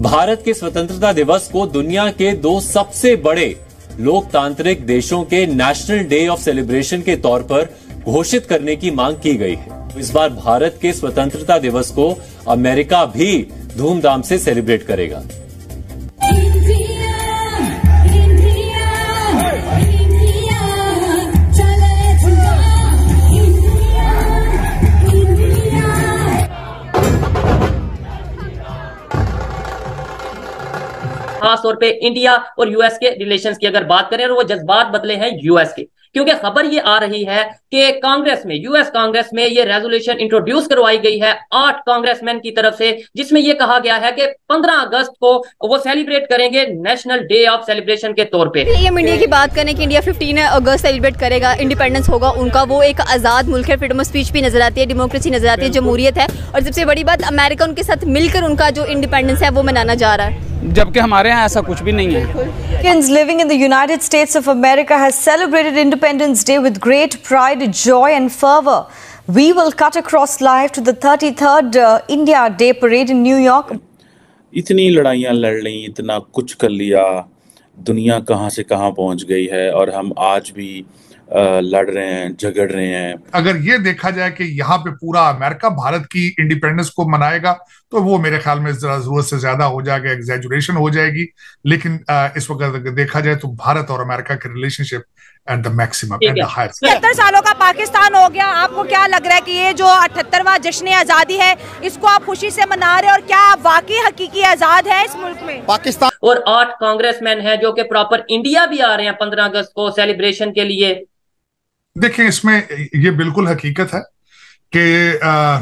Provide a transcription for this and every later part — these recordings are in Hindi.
भारत के स्वतंत्रता दिवस को दुनिया के दो सबसे बड़े लोकतांत्रिक देशों के नेशनल डे ऑफ सेलिब्रेशन के तौर पर घोषित करने की मांग की गई है। इस बार भारत के स्वतंत्रता दिवस को अमेरिका भी धूमधाम से सेलिब्रेट करेगा। खास तौर पे इंडिया और यूएस के रिलेशंस की अगर बात करें, और वो जज्बात बदले हैं यूएस के, क्योंकि खबर ये आ रही है कि कांग्रेस में, यूएस कांग्रेस में ये रेजोल्यूशन इंट्रोड्यूस करवाई गई है 8 कांग्रेसमैन की तरफ से, जिसमें ये कहा गया है कि 15 अगस्त को वो सेलिब्रेट करेंगे नेशनल डे ऑफ सेलिब्रेशन के तौर पे। ये इंडिया की बात करें कि इंडिया 15 अगस्त सेलिब्रेट करेगा, इंडिपेंडेंस होगा उनका, वो एक आजाद मुल्क है, फ्रीडम ऑफ स्पीच भी नजर आती है, डेमोक्रेसी नजर आती है, जमहूरियत है, और सबसे बड़ी बात अमेरिका उनके साथ मिलकर उनका जो इंडिपेंडेंस है वो मनाना जा रहा है, जबकि हमारे यहाँ ऐसा कुछ भी नहीं है। Americans living in the United States of America has celebrated Independence Day with great pride, joy and fervor. We will cut across live to the 33rd India Day parade in New York. इतनी लड़ाइयाँ लड़ ली, इतना कुछ कर लिया, दुनिया कहाँ से कहाँ पहुँच गई है, और हम आज भी लड़ रहे हैं, झगड़ रहे हैं। अगर ये देखा जाए कि यहाँ पे पूरा अमेरिका भारत की इंडिपेंडेंस को मनाएगा, तो वो मेरे ख्याल में जरा जरूरत से ज्यादा हो जाएगा, एग्जैजुरेशन हो जाएगी। लेकिन इस वक्त अगर देखा जाए तो भारत और अमेरिका के relationship at the maximum, eight the highest. 70 सालों का पाकिस्तान हो गया, आपको क्या लग रहा है कि ये जो 78वां जश्न आजादी है, इसको आप खुशी से मना रहे हैं, और क्या आप वाकई हकीकी आजाद है इस मुल्क में? पाकिस्तान और 8 कांग्रेसमैन हैं जो कि प्रॉपर इंडिया भी आ रहे हैं 15 अगस्त को सेलिब्रेशन के लिए। देखिए, इसमें ये बिल्कुल हकीकत है कि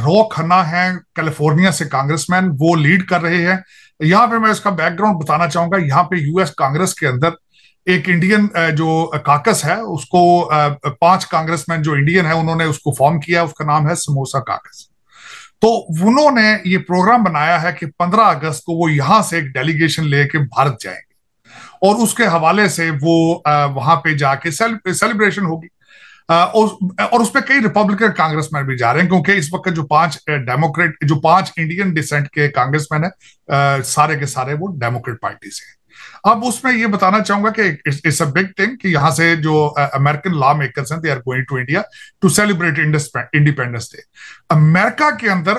रो खन्ना है कैलिफोर्निया से कांग्रेसमैन, वो लीड कर रहे हैं। यहाँ पे मैं इसका बैकग्राउंड बताना चाहूंगा। यहाँ पे यूएस कांग्रेस के अंदर एक इंडियन जो काकस है, उसको 5 कांग्रेसमैन जो इंडियन है उन्होंने उसको फॉर्म किया, उसका नाम है समोसा काकस। तो उन्होंने ये प्रोग्राम बनाया है कि 15 अगस्त को वो यहां से एक डेलीगेशन लेके भारत जाएंगे, और उसके हवाले से वो वहां पे जाके सेलिब्रेशन होगी। और उसमें कई रिपब्लिकन कांग्रेसमैन भी जा रहे हैं, क्योंकि इस वक्त जो 5 इंडियन डिसेंट के कांग्रेसमैन है, सारे के सारे वो डेमोक्रेट पार्टी से हैं। अब उसमें ये बताना चाहूंगा कि इट्स अ बिग थिंग कि यहाँ से जो अमेरिकन लॉ मेकर्स हैं, they are going to India to celebrate Independence Day. America के अंदर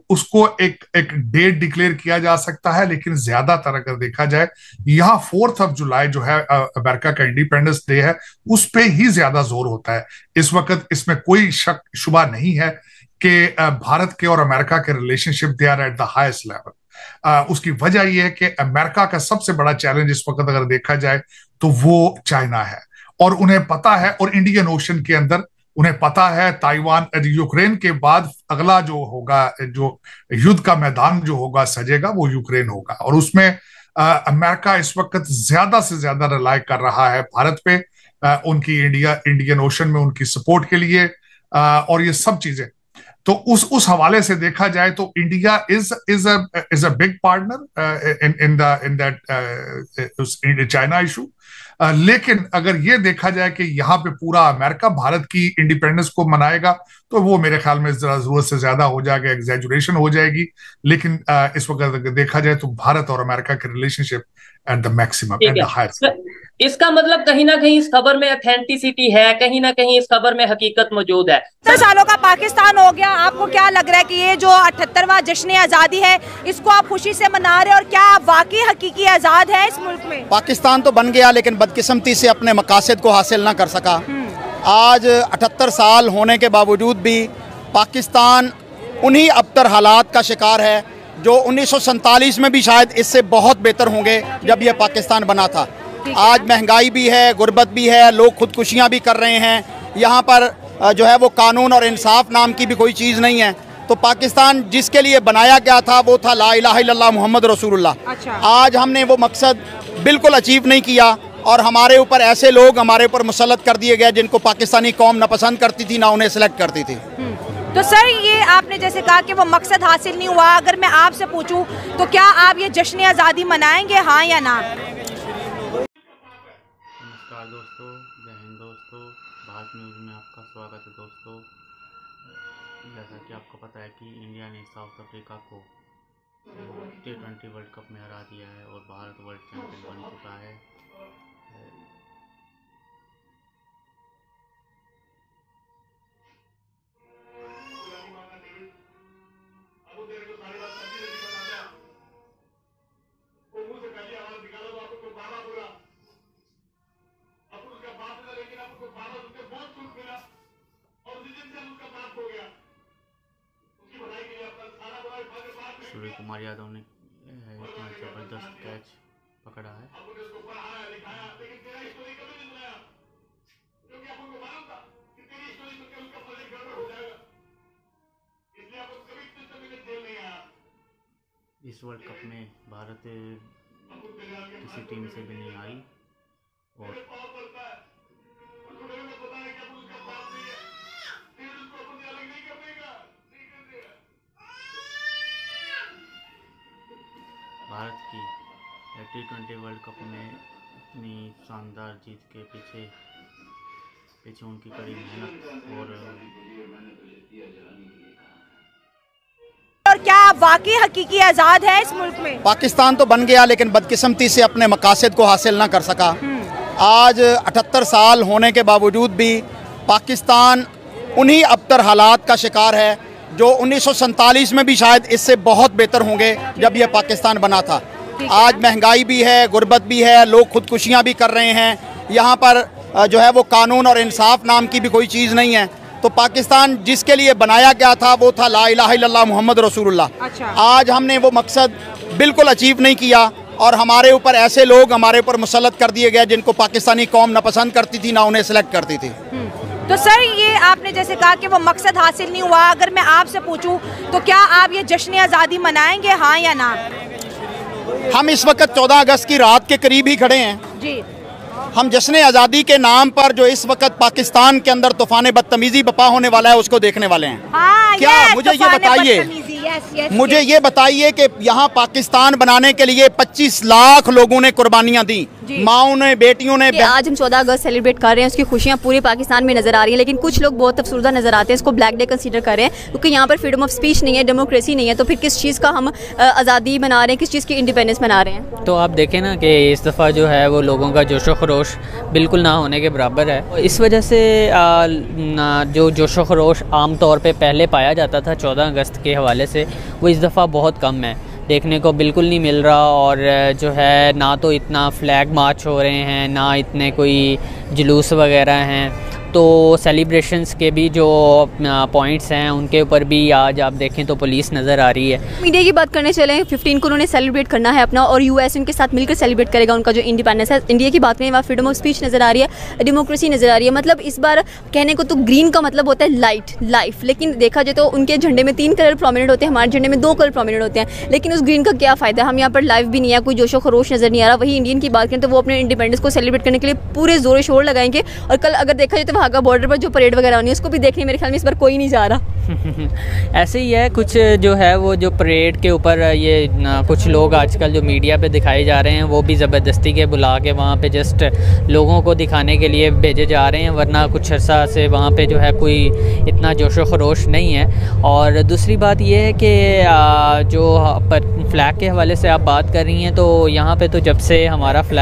उसको एक डेट डिक्लेयर किया जा सकता है, लेकिन ज्यादातर अगर देखा जाए, यहाँ 4 जुलाई जो है अमेरिका का इंडिपेंडेंस डे है, उस पर ही ज्यादा जोर होता है। इस वक्त इसमें कोई शक शुबा नहीं है कि भारत के और अमेरिका के relationship they are at the highest level. उसकी वजह यह है कि अमेरिका का सबसे बड़ा चैलेंज इस वक्त अगर देखा जाए तो वो चाइना है, और उन्हें पता है, और इंडियन ओशन के अंदर उन्हें पता है, ताइवान, यूक्रेन के बाद अगला जो होगा, जो युद्ध का मैदान जो होगा सजेगा, वो यूक्रेन होगा, और उसमें अमेरिका इस वक्त ज्यादा से ज्यादा रिलाय कर रहा है भारत पे, उनकी इंडियन ओशन में उनकी सपोर्ट के लिए, और ये सब चीजें। तो उस हवाले से देखा जाए तो India is a big partner in that China issue. लेकिन अगर ये देखा जाए कि यहाँ पे पूरा अमेरिका भारत की इंडिपेंडेंस को मनाएगा, तो वो मेरे ख्याल में जरा जरूरत से ज्यादा हो जाएगा, एग्जैजुरेशन हो जाएगी। लेकिन इस वक्त अगर देखा जाए तो भारत और अमेरिका के relationship at the maximum, eight the highest. इसका मतलब कहीं ना कहीं इस खबर में ऑथेंटिसिटी है, कहीं ना कहीं इस खबर में हकीकत मौजूद है। 70 सालों का पाकिस्तान हो गया, आपको क्या लग रहा है कि ये जो 78वां जश्न आजादी है, इसको आप खुशी से मना रहे हैं, और क्या आप वाकई हकीकी आजाद है इस मुल्क में? पाकिस्तान तो बन गया, लेकिन बदकिस्मती से अपने मकासद को हासिल ना कर सका। आज 78 साल होने के बावजूद भी पाकिस्तान उन्हीं अबतर हालात का शिकार है जो 1947 में भी शायद इससे बहुत बेहतर होंगे जब यह पाकिस्तान बना था। आज महंगाई भी है, गुर्बत भी है, लोग खुदकुशियाँ भी कर रहे हैं, यहाँ पर जो है वो कानून और इंसाफ नाम की भी कोई चीज़ नहीं है। तो पाकिस्तान जिसके लिए बनाया गया था वो था ला इलाहा इल्लल्लाह मुहम्मद रसूलुल्लाह। अच्छा। आज हमने वो मकसद बिल्कुल अचीव नहीं किया, और हमारे ऊपर ऐसे लोग हमारे ऊपर मुसल्लत कर दिए गए जिनको पाकिस्तानी कौम ना पसंद करती थी, ना उन्हें सेलेक्ट करती थी। तो सर, ये आपने जैसे कहा कि वो मकसद हासिल नहीं हुआ, अगर मैं आपसे पूछूं तो क्या आप ये जश्न आज़ादी मनाएंगे, हाँ या ना? नमस्कार दोस्तों, जय हिंद दोस्तों, भारत न्यूज़ में आपका स्वागत है दोस्तों। जैसा कि आपको पता है कि इंडिया ने साउथ अफ्रीका को T20 वर्ल्ड कप में हरा दिया है और भारत वर्ल्ड चैंपियन बन चुका है। सूर्य कुमार यादव ने इतना जबरदस्त कैच पकड़ा है। इस वर्ल्ड कप में भारत किसी टीम से भी नहीं आई और भारत की T20 वर्ल्ड कप में इतनी शानदार जीत के पीछे उनकी कड़ी मेहनत और क्या वाकई हकीकी आज़ाद है इस मुल्क में? पाकिस्तान तो बन गया लेकिन बदकिस्मती से अपने मकासद को हासिल ना कर सका। आज 78 साल होने के बावजूद भी पाकिस्तान उन्हीं अबतर हालात का शिकार है जो 1947 में भी शायद इससे बहुत बेहतर होंगे जब यह पाकिस्तान बना था। आज महंगाई भी है, गुर्बत भी है, लोग खुदकुशियाँ भी कर रहे हैं। यहाँ पर जो है वो कानून और इंसाफ नाम की भी कोई चीज़ नहीं है। तो पाकिस्तान जिसके लिए बनाया गया था वो था ला इलाहा इल्लल्लाह मुहम्मद रसूलुल्लाह। आज हमने वो मकसद बिल्कुल अचीव नहीं किया और हमारे ऊपर ऐसे लोग हमारे ऊपर मुसल्लत कर दिए गए जिनको पाकिस्तानी कौम ना पसंद करती थी ना उन्हें सिलेक्ट करती थी। तो सर ये आपने जैसे कहा कि वो मकसद हासिल नहीं हुआ, अगर मैं आपसे पूछूं तो क्या आप ये जश्न आज़ादी मनाएंगे, हाँ या ना? हम इस वक्त 14 अगस्त की रात के करीब ही खड़े हैं जी। हम जश्न आज़ादी के नाम पर जो इस वक्त पाकिस्तान के अंदर तूफान बदतमीजी बपा होने वाला है उसको देखने वाले हैं। हाँ, क्या मुझे ये बताइए कि यहाँ पाकिस्तान बनाने के लिए 25 लाख लोगों ने कुर्बानियाँ दी, माओं ने, बेटियों ने। आज हम 14 अगस्त सेलिब्रेट कर रहे हैं, उसकी खुशियाँ पूरे पाकिस्तान में नजर आ रही हैं, लेकिन कुछ लोग बहुत अफसरदा नजर आते हैं, इसको ब्लैक डे कंसीडर कर रहे हैं क्योंकि यहाँ पर फ्रीडम ऑफ स्पीच नहीं है, डेमोक्रेसी नहीं है। तो फिर किस चीज़ का हम आज़ादी मना रहे हैं, किस चीज़ की इंडिपेंडेंस मना रहे हैं? तो आप देखें ना कि इस दफ़ा जो है वो लोगों का जोशो खरोश बिल्कुल ना होने के बराबर है। इस वजह से जो जोशो खरोश आम तौर पे पहले पाया जाता था 14 अगस्त के हवाले से, वो इस दफ़ा बहुत कम है, देखने को बिल्कुल नहीं मिल रहा। और जो है ना तो इतना फ्लैग मार्च हो रहे हैं, ना इतने कोई जुलूस वगैरह हैं। तो सेलिब्रेशंस के भी जो पॉइंट्स हैं उनके ऊपर भी आज आप देखें तो पुलिस नज़र आ रही है। मीडिया की बात करने चले, 15 को उन्होंने सेलिब्रेट करना है अपना और यूएस उनके साथ मिलकर सेलिब्रेट करेगा उनका जो इंडिपेंडेंस है। इंडिया की बात करें वहाँ फ्रीडम ऑफ स्पीच नज़र आ रही है, डेमोक्रेसी नज़र आ रही है। मतलब इस बार कहने को तो ग्रीन का मतलब होता है लाइट, लाइफ, लेकिन देखा जाए तो उनके झंडे में 3 कलर प्रोमिनेंट होते हैं, हमारे झंडे में 2 कलर प्रोमिनेंट होते हैं। लेकिन उस ग्रीन का क्या फ़ायदा? हम यहाँ पर लाइफ भी नहीं है, कोई जोशो खरोश नज़र नहीं आ रहा। वही इंडियन की बात करें तो वो अपने इंडिपेंडेंस को सेलिब्रेट करने के लिए पूरे जोर शोर लगाएंगे। और कल अगर देखा जाए तो वहाँ का बॉर्डर पर जो परेड वगैरह होनी है उसको भी देखने मेरे ख्याल में इस बार कोई नहीं जा रहा। ऐसे ही है कुछ जो है वो जो परेड के ऊपर ये कुछ लोग आजकल जो मीडिया पे दिखाए जा रहे हैं वो भी ज़बरदस्ती के बुला के वहाँ पे जस्ट लोगों को दिखाने के लिए भेजे जा रहे हैं, वरना कुछ अर्सा से वहाँ पे जो है कोई इतना जोशो खरोश नहीं है। और दूसरी बात ये है कि जो फ्लैग के हवाले से आप बात कर रही हैं तो यहाँ पे तो जब से हमारा फ्लैग